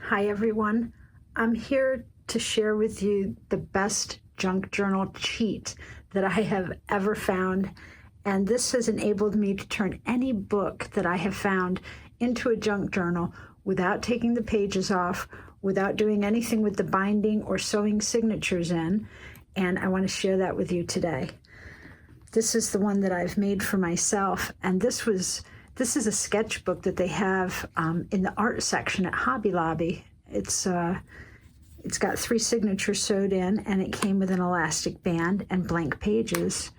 Hi everyone. I'm here to share with you the best junk journal cheat that I have ever found. And this has enabled me to turn any book that I have found into a junk journal without taking the pages off, without doing anything with the binding or sewing signatures in. And I want to share that with you today. This is the one that I've made for myself. And this is a sketchbook that they have in the art section at Hobby Lobby. It's got 3 signatures sewed in, and it came with an elastic band and blank pages.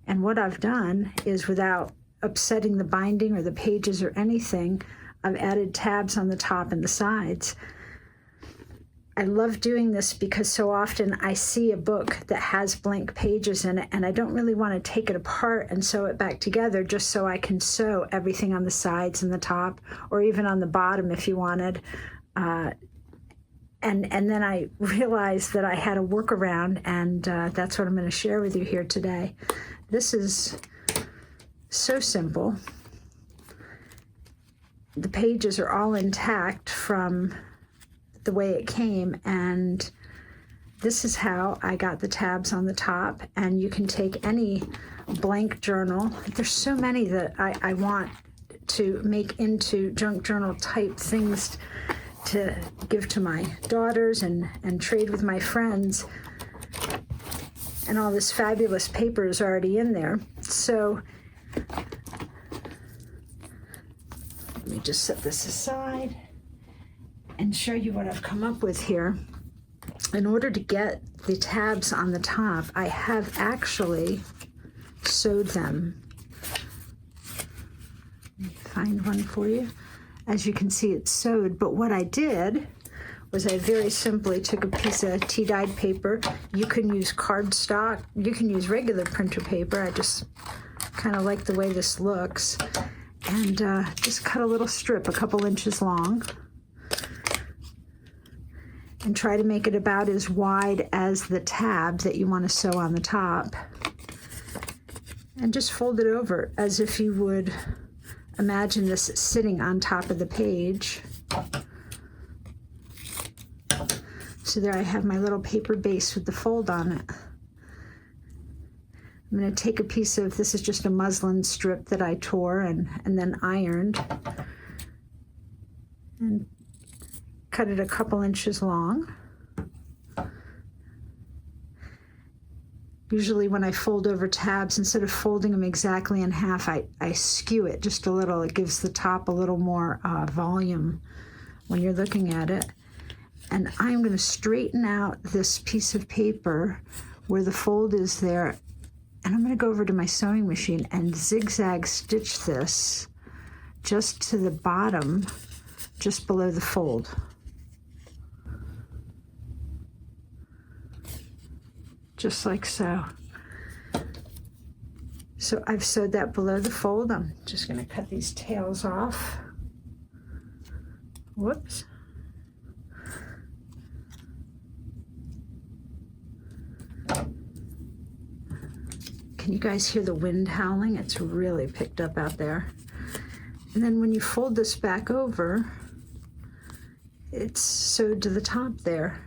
And what I've done is, without upsetting the binding or the pages or anything, I've added tabs on the top and the sides. I love doing this because so often I see a book that has blank pages in it, and I don't really want to take it apart and sew it back together just so I can sew everything on the sides and the top, or even on the bottom if you wanted. And then I realized that I had a workaround, and that's what I'm going to share with you here today. This is so simple. The pages are all intact from the way it came, and this is how I got the tabs on the top. And you can take any blank journal. There's so many that I want to make into junk journal type things to give to my daughters and trade with my friends. And all this fabulous paper is already in there. So let me just set this aside and show you what I've come up with here. In order to get the tabs on the top, I have actually sewed them. Let me find one for you. As you can see, it's sewed, but what I did was I very simply took a piece of tea-dyed paper. You can use cardstock, you can use regular printer paper. I just kind of like the way this looks. And just cut a little strip a couple inches long, and try to make it about as wide as the tab that you want to sew on the top. And just fold it over as if you would imagine this sitting on top of the page. So there I have my little paper base with the fold on it. I'm going to take a piece of, this is just a muslin strip that I tore and then ironed, and cut it a couple inches long. Usually when I fold over tabs, instead of folding them exactly in half, I skew it just a little. It gives the top a little more volume when you're looking at it. And I'm going to straighten out this piece of paper where the fold is there, and I'm going to go over to my sewing machine and zigzag stitch this just to the bottom, just below the fold. Just like so. So I've sewed that below the fold. I'm just going to cut these tails off. Whoops. Can you guys hear the wind howling? It's really picked up out there. And then when you fold this back over, it's sewed to the top there.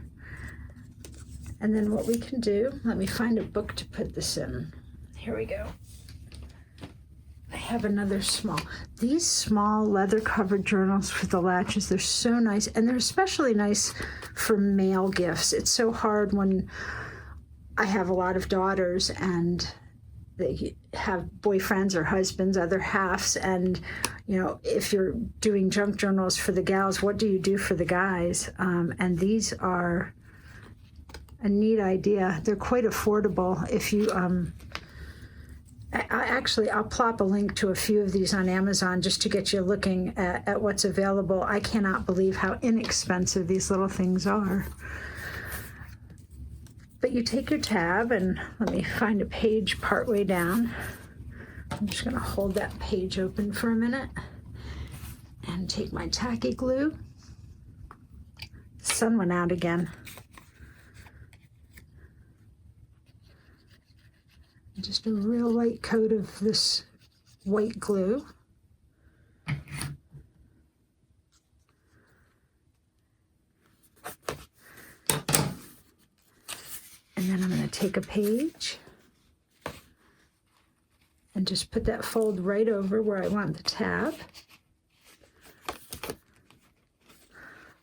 And then what we can do, let me find a book to put this in. Here we go. I have another small. These small leather-covered journals with the latches, they're so nice. And they're especially nice for mail gifts. It's so hard when I have a lot of daughters and they have boyfriends or husbands, other halves. And, you know, if you're doing junk journals for the gals, what do you do for the guys? And these are a neat idea. They're quite affordable. If you, I'll plop a link to a few of these on Amazon just to get you looking at what's available. I cannot believe how inexpensive these little things are. But you take your tab, and let me find a page partway down. I'm just going to hold that page open for a minute and take my tacky glue. The sun went out again. Just a real light coat of this white glue. take a page and just put that fold right over where I want the tab,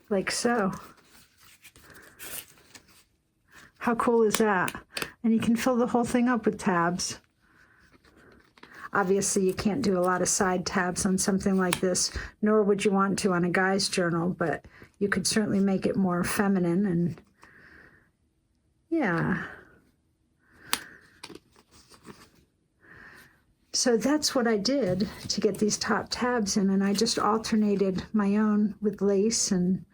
like so. How cool is that? And you can fill the whole thing up with tabs. Obviously, you can't do a lot of side tabs on something like this, nor would you want to on a guy's journal, but you could certainly make it more feminine. And yeah. So that's what I did to get these top tabs in, and I just alternated my own with lace and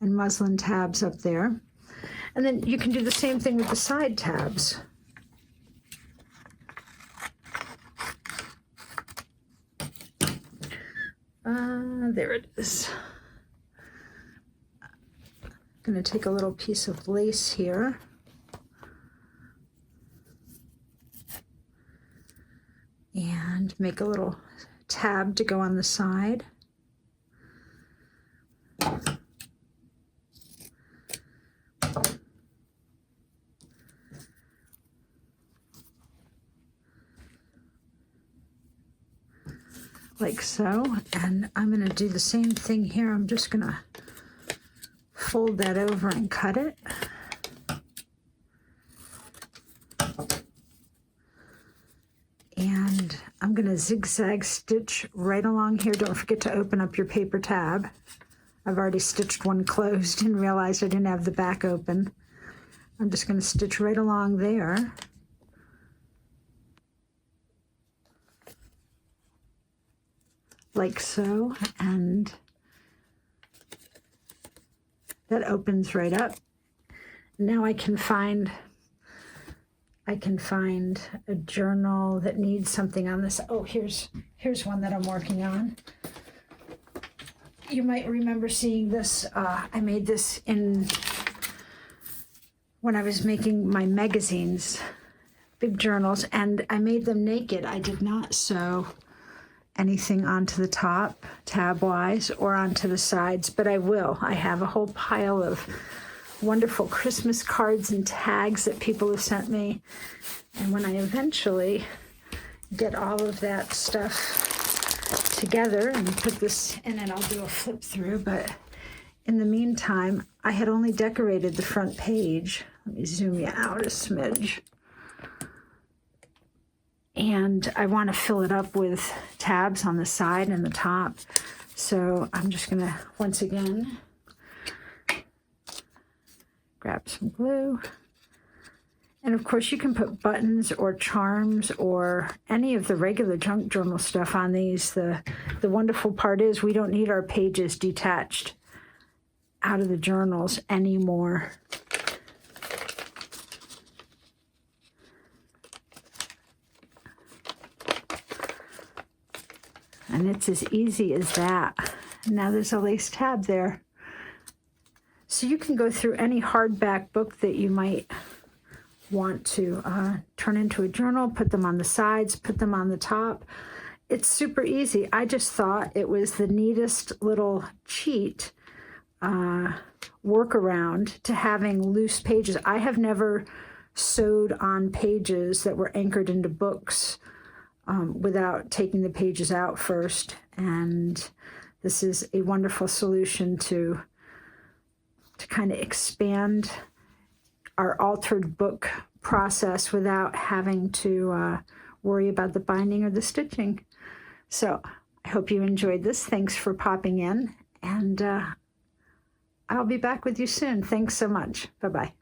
muslin tabs up there. And then you can do the same thing with the side tabs. There it is. I'm going to take a little piece of lace here. And make a little tab to go on the side. Like so, and I'm going to do the same thing here. I'm just going to fold that over and cut it. And I'm going to zigzag stitch right along here. Don't forget to open up your paper tab. I've already stitched one closed and realized I didn't have the back open. I'm just going to stitch right along there. Like so, and that opens right up. Now I can find a journal that needs something on this. Oh, here's one that I'm working on. You might remember seeing this. I made this when I was making my magazines, big journals, and I made them naked. I did not sew anything onto the top, tab-wise, or onto the sides, but I will. I have a whole pile of wonderful Christmas cards and tags that people have sent me. And when I eventually get all of that stuff together and put this in it, I'll do a flip through. But in the meantime, I had only decorated the front page. Let me zoom you out a smidge. And I want to fill it up with tabs on the side and the top. So I'm just going to, once again, grab some glue. And of course you can put buttons or charms or any of the regular junk journal stuff on these. The wonderful part is we don't need our pages detached out of the journals anymore. And it's as easy as that. Now there's a lace tab there. So you can go through any hardback book that you might want to turn into a journal, put them on the sides, put them on the top. It's super easy. I just thought it was the neatest little cheat workaround to having loose pages. I have never sewed on pages that were anchored into books without taking the pages out first. And this is a wonderful solution to kind of expand our altered book process without having to worry about the binding or the stitching. So I hope you enjoyed this. Thanks for popping in, and I'll be back with you soon. Thanks so much. Bye-bye.